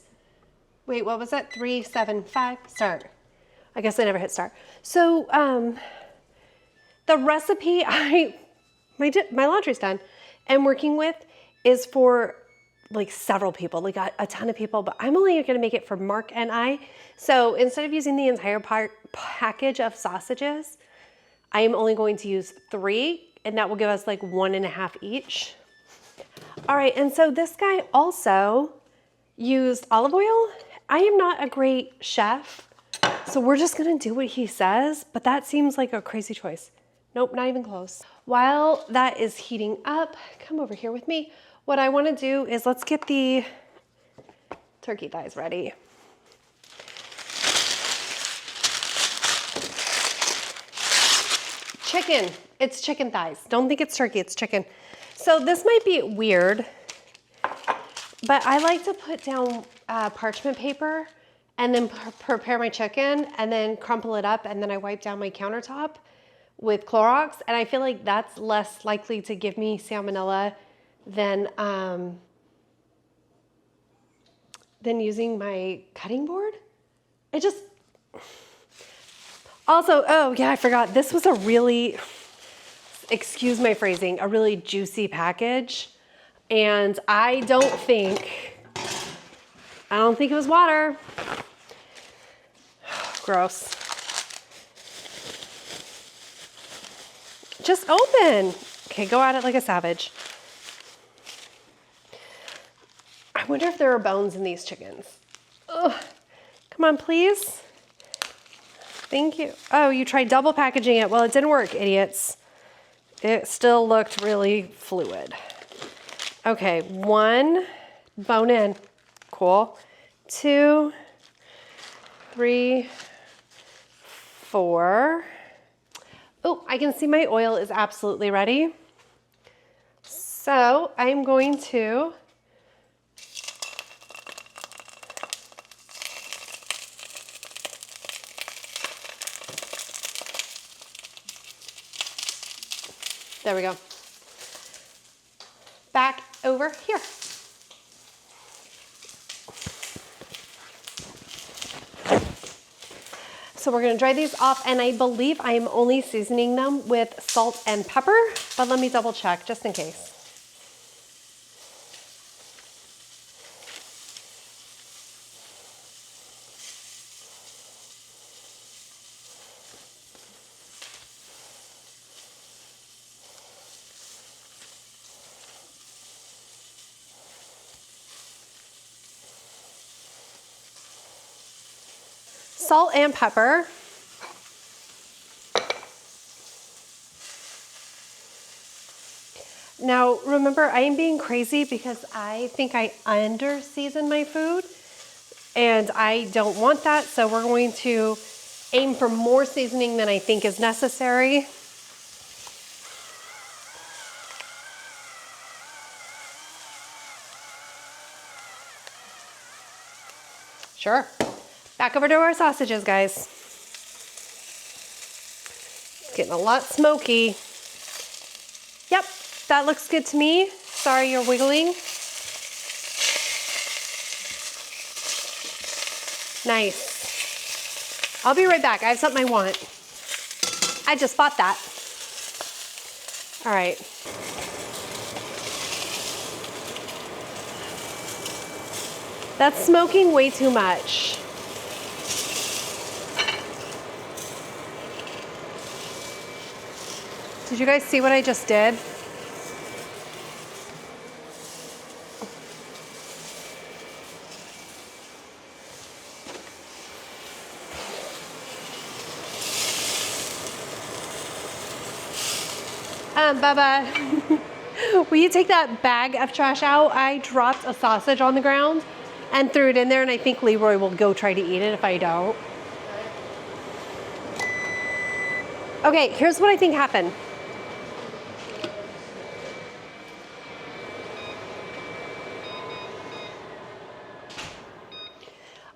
Wait, what was that? 3, 7, 5, start. I guess I never hit start. So the recipe my laundry's done and working with is for like several people, like a ton of people, but I'm only gonna make it for Mark and I. So instead of using the entire package of sausages, I am only going to use 3, and that will give us like 1.5 each. All right, and so this guy also used olive oil. I am not a great chef, so we're just gonna do what he says, but that seems like a crazy choice. Nope, not even close. While that is heating up, come over here with me. What I wanna do is let's get the turkey thighs ready. Chicken, it's chicken thighs. Don't think it's turkey, it's chicken. So this might be weird, but I like to put down parchment paper and then prepare my chicken and then crumple it up and then I wipe down my countertop with Clorox, and I feel like that's less likely to give me salmonella than using my cutting board. It just, also, oh yeah, I forgot, this was a really, excuse my phrasing, a really juicy package, and I don't think it was water. Gross. Just open. Okay, go at it like a savage. I wonder if there are bones in these chickens. Ugh. Come on, please. Thank you. Oh, you tried double packaging it. Well, it didn't work, idiots. It still looked really fluid. Okay, 1 bone in. Cool. 2, 3, 4. Oh, I can see my oil is absolutely ready. So I'm going to there we go. Back over here. So we're gonna dry these off, and I believe I am only seasoning them with salt and pepper, but let me double check just in case. Salt and pepper. Now, remember, I am being crazy because I think I under-season my food, and I don't want that, so we're going to aim for more seasoning than I think is necessary. Sure. Back over to our sausages, guys. It's getting a lot smoky. Yep, that looks good to me. Sorry you're wiggling. Nice. I'll be right back. I have something I want. I just bought that. All right. That's smoking way too much. Did you guys see what I just did? Bubba, will you take that bag of trash out? I dropped a sausage on the ground and threw it in there, and I think Leroy will go try to eat it if I don't. Okay, here's what I think happened.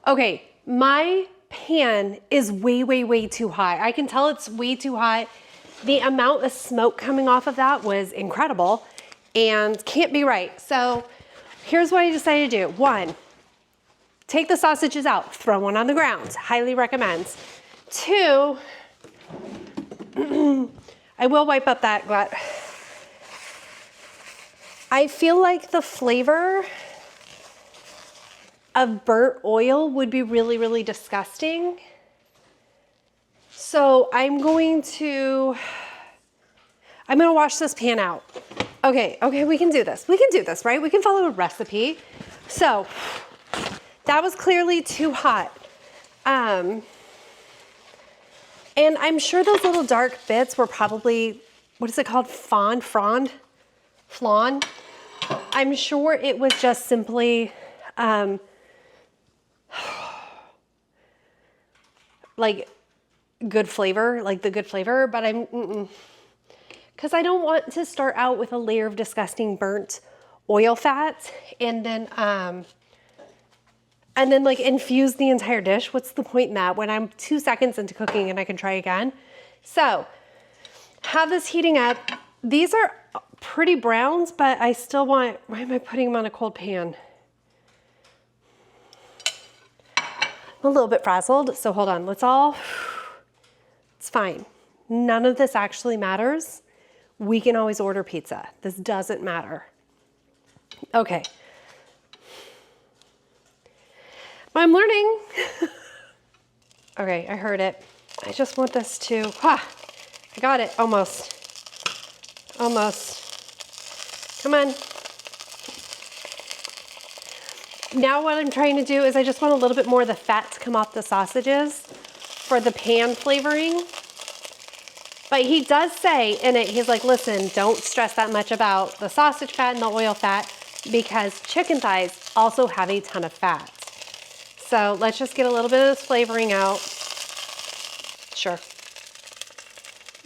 Okay, my pan is way, way, way too high. I can tell it's way too hot. The amount of smoke coming off of that was incredible. and can't be right. So here's what I decided to do. 1, take the sausages out, throw one on the ground. Highly recommend. 2, I will wipe up that glut. I feel like the flavor of burnt oil would be really, really disgusting. So I'm gonna wash this pan out. Okay, we can do this. We can do this, right? We can follow a recipe. So that was clearly too hot. And I'm sure those little dark bits were probably, what is it called? Flan? I'm sure it was just simply, like good flavor, like the good flavor, but because I don't want to start out with a layer of disgusting burnt oil fat and then like infuse the entire dish. What's the point in that when I'm 2 seconds into cooking and I can try again? So have this heating up. These are pretty browns, but I still want, why am I putting them on a cold pan? I'm a little bit frazzled, so hold on. It's fine. None of this actually matters. We can always order pizza. This doesn't matter. Okay. I'm learning. Okay, I heard it. I just want this to, I got it, almost. Come on. Now what I'm trying to do is I just want a little bit more of the fat to come off the sausages for the pan flavoring. But he does say in it, he's like, listen, don't stress that much about the sausage fat and the oil fat because chicken thighs also have a ton of fat. So let's just get a little bit of this flavoring out. Sure.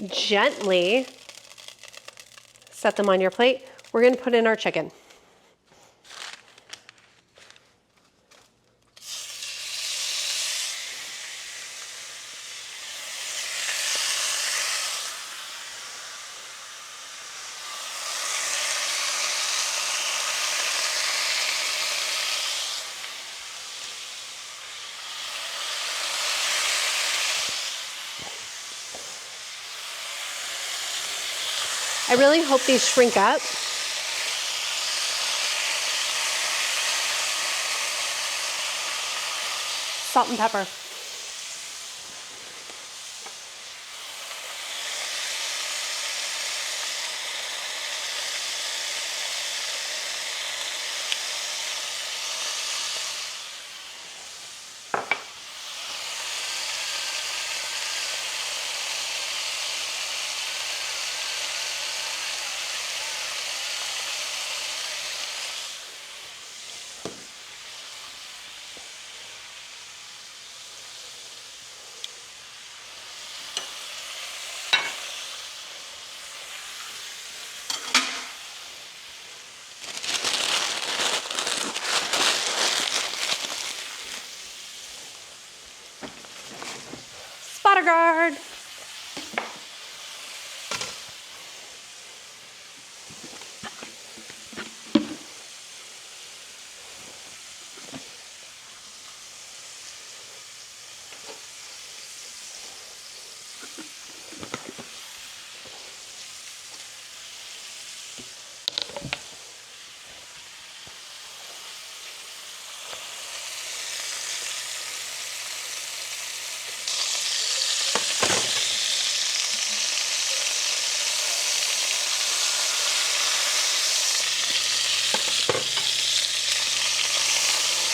Gently set them on your plate. We're gonna put in our chicken. I really hope these shrink up. Salt and pepper. Spotter guard.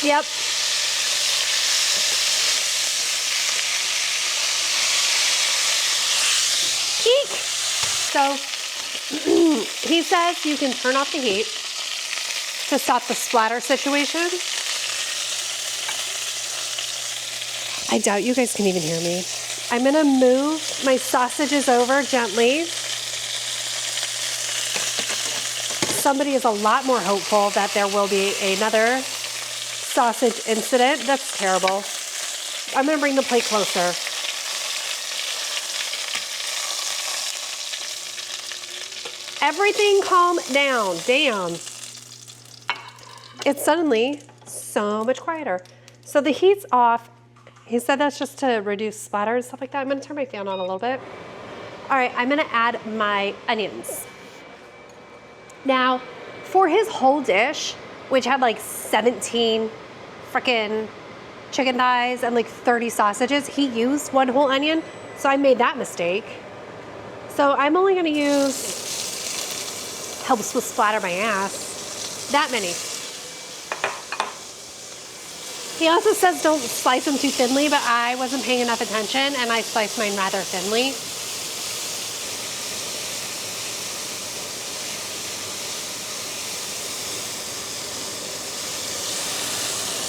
Yep. Eek. So he says you can turn off the heat to stop the splatter situation. I doubt you guys can even hear me. I'm gonna move my sausages over gently. Somebody is a lot more hopeful that there will be another sausage incident. That's terrible. I'm gonna bring the plate closer. everything calm down. Damn. It's suddenly so much quieter. So the heat's off. He said that's just to reduce splatter and stuff like that. I'm gonna turn my fan on a little bit. All right, I'm gonna add my onions. Now, for his whole dish, which had like 17 frickin' chicken thighs and like 30 sausages, he used 1 whole onion, so I made that mistake. So I'm only gonna use, helps with splatter my ass, that many. He also says don't slice them too thinly, but I wasn't paying enough attention and I sliced mine rather thinly.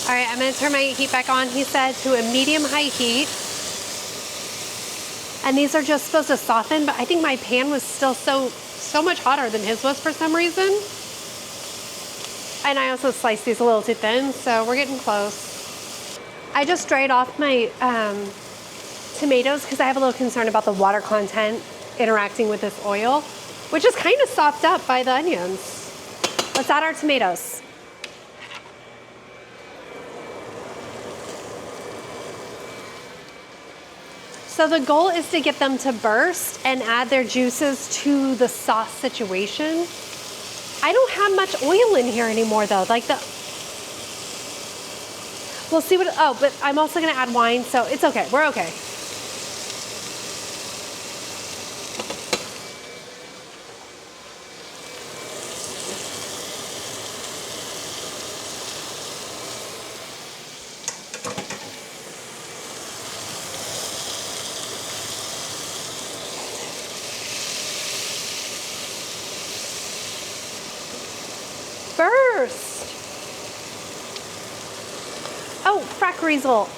All right, I'm gonna turn my heat back on, he said, to a medium-high heat. And these are just supposed to soften, but I think my pan was still so much hotter than his was for some reason. And I also sliced these a little too thin, so we're getting close. I just dried off my tomatoes because I have a little concern about the water content interacting with this oil, which is kind of sopped up by the onions. Let's add our tomatoes. So the goal is to get them to burst and add their juices to the sauce situation. I don't have much oil in here anymore though. Like we'll see what, oh, but I'm also gonna add wine, so it's okay, we're okay. Burst. Oh, frack Riesel.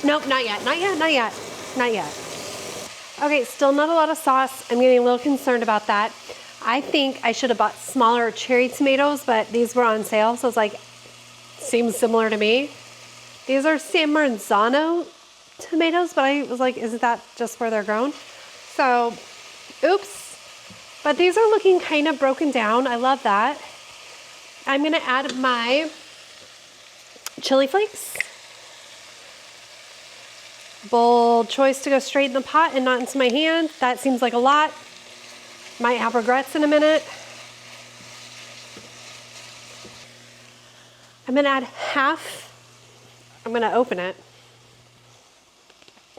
Nope, not yet, not yet, not yet, not yet. Okay, still not a lot of sauce. I'm getting a little concerned about that. I think I should have bought smaller cherry tomatoes, but these were on sale, so it's like, seems similar to me. These are San Marzano tomatoes, but I was like, isn't that just where they're grown? So, oops. But these are looking kind of broken down. I love that. I'm gonna add my chili flakes. Bold choice to go straight in the pot and not into my hand. That seems like a lot. Might have regrets in a minute. I'm gonna add half. I'm gonna open it.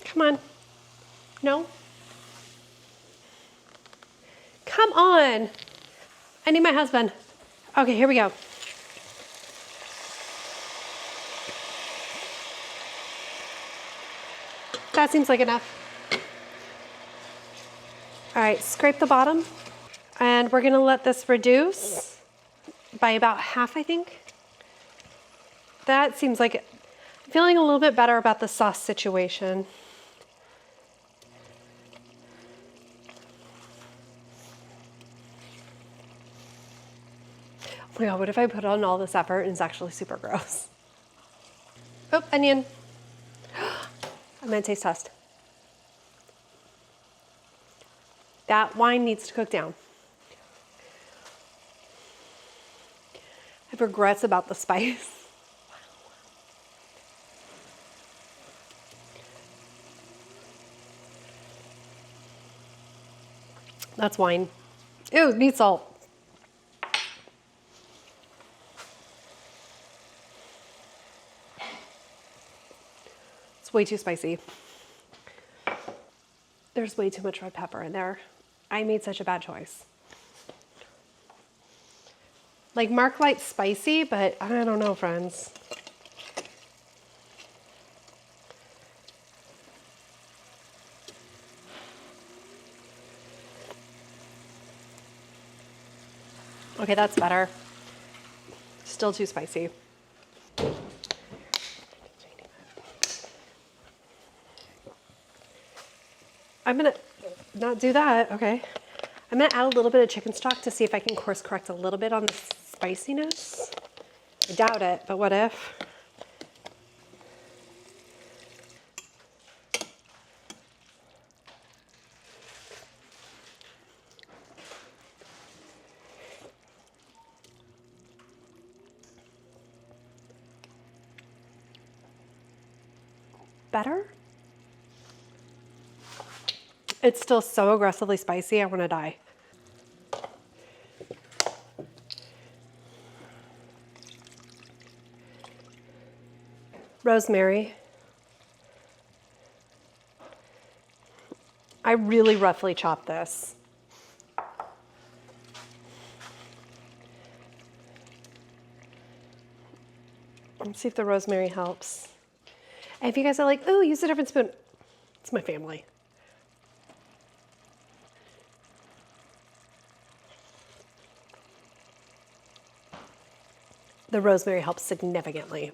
Come on. No? Come on. I need my husband. Okay, here we go. That seems like enough. All right, scrape the bottom. And we're gonna let this reduce by about half, I think. That seems like it. I'm feeling a little bit better about the sauce situation. Oh my God, what if I put on all this effort and it's actually super gross? Oh, onion. I'm gonna taste test. That wine needs to cook down. I have regrets about the spice. That's wine. Ew, it needs salt. It's way too spicy. There's way too much red pepper in there. I made such a bad choice. Like Mark likes spicy, but I don't know, friends. Okay, that's better. Still too spicy. I'm gonna not do that, okay. I'm gonna add a little bit of chicken stock to see if I can course correct a little bit on the spiciness. I doubt it, but what if? better? It's still so aggressively spicy, I want to die. Rosemary. I really roughly chopped this. Let's see if the rosemary helps. And if you guys are like, oh, use a different spoon, it's my family. The rosemary helps significantly.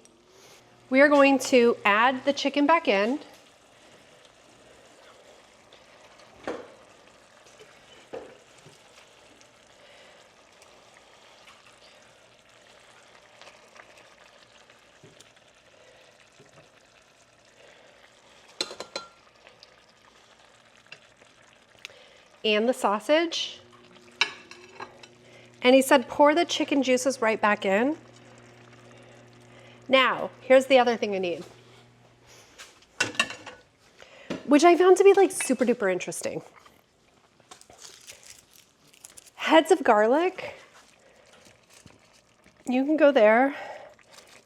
We are going to add the chicken back in. And the sausage. And he said pour the chicken juices right back in. Now, here's the other thing I need, which I found to be like super duper interesting. Heads of garlic. You can go there.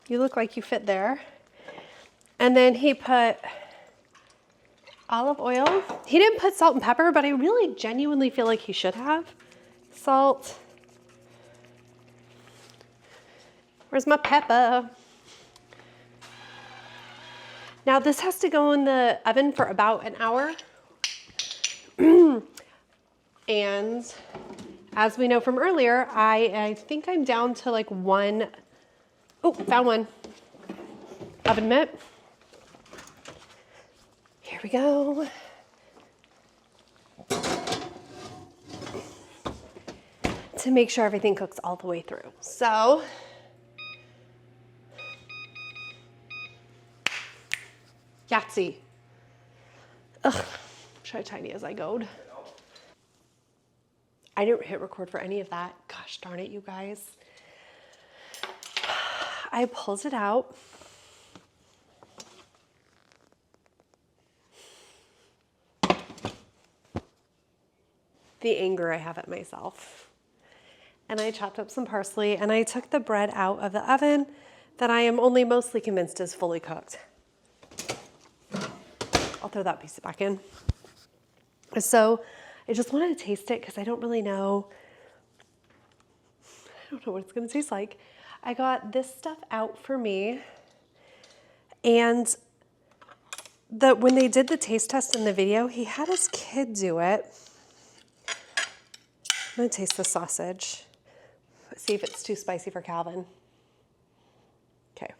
You look like you fit there. And then he put olive oil. He didn't put salt and pepper, but I really genuinely feel like he should have. Salt. Where's my pepper? Now this has to go in the oven for about an hour. And as we know from earlier, I think I'm down to like one, oh, found one, oven mitt. Here we go. To make sure everything cooks all the way through. So, Yahtzee. Ugh, try tiny as I go'd. I didn't hit record for any of that. Gosh darn it, you guys. I pulls it out. The anger I have at myself. And I chopped up some parsley and I took the bread out of the oven that I am only mostly convinced is fully cooked. I'll throw that piece back in. So I just wanted to taste it because I don't really know. I don't know what it's gonna taste like. I got this stuff out for me, and when they did the taste test in the video, he had his kid do it. I'm gonna taste the sausage. See if it's too spicy for Calvin. Okay.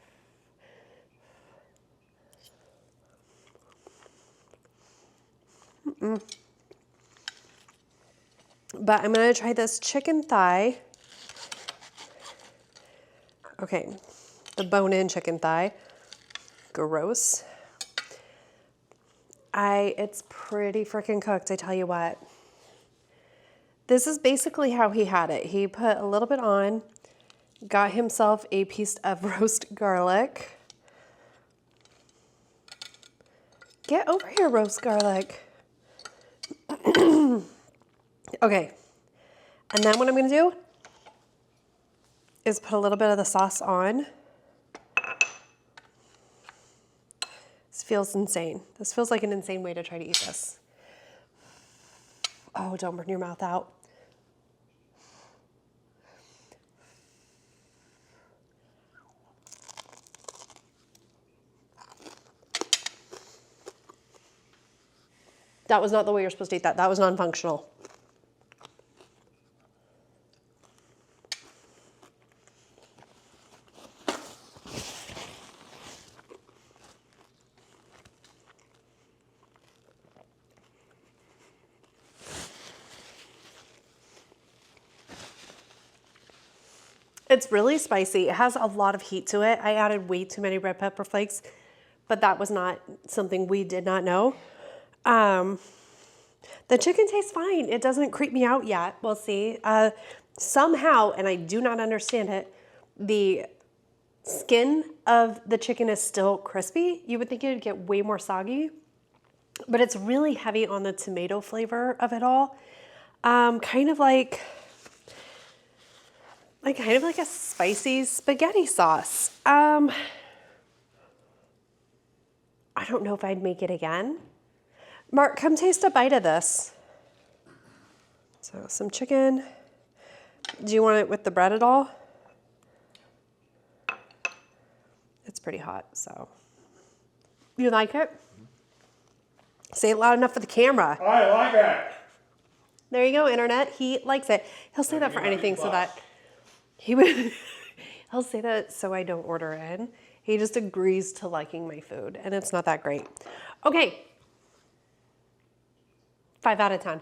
But I'm gonna try this chicken thigh. Okay, the bone-in chicken thigh. Gross. It's pretty freaking cooked, I tell you what. This is basically how he had it. He put a little bit on, got himself a piece of roast garlic. Get over here, roast garlic. Okay, and then what I'm gonna do is put a little bit of the sauce on. This feels insane. This feels like an insane way to try to eat this. Oh, don't burn your mouth out. That was not the way you're supposed to eat that. That was non-functional. It's really spicy. It has a lot of heat to it. I added way too many red pepper flakes, but that was not something we did not know. The chicken tastes fine. It doesn't creep me out yet. We'll see. Somehow, and I do not understand it, the skin of the chicken is still crispy. You would think it would get way more soggy, but it's really heavy on the tomato flavor of it all. Kind of like a spicy spaghetti sauce. I don't know if I'd make it again. Mark, come taste a bite of this. So some chicken. Do you want it with the bread at all? It's pretty hot, so. You like it? Say it loud enough for the camera. I like it. There you go, internet. He likes it. He'll say that for anything so that he would, he'll say that so I don't order in. He just agrees to liking my food, and it's not that great. Okay. 5 out of 10.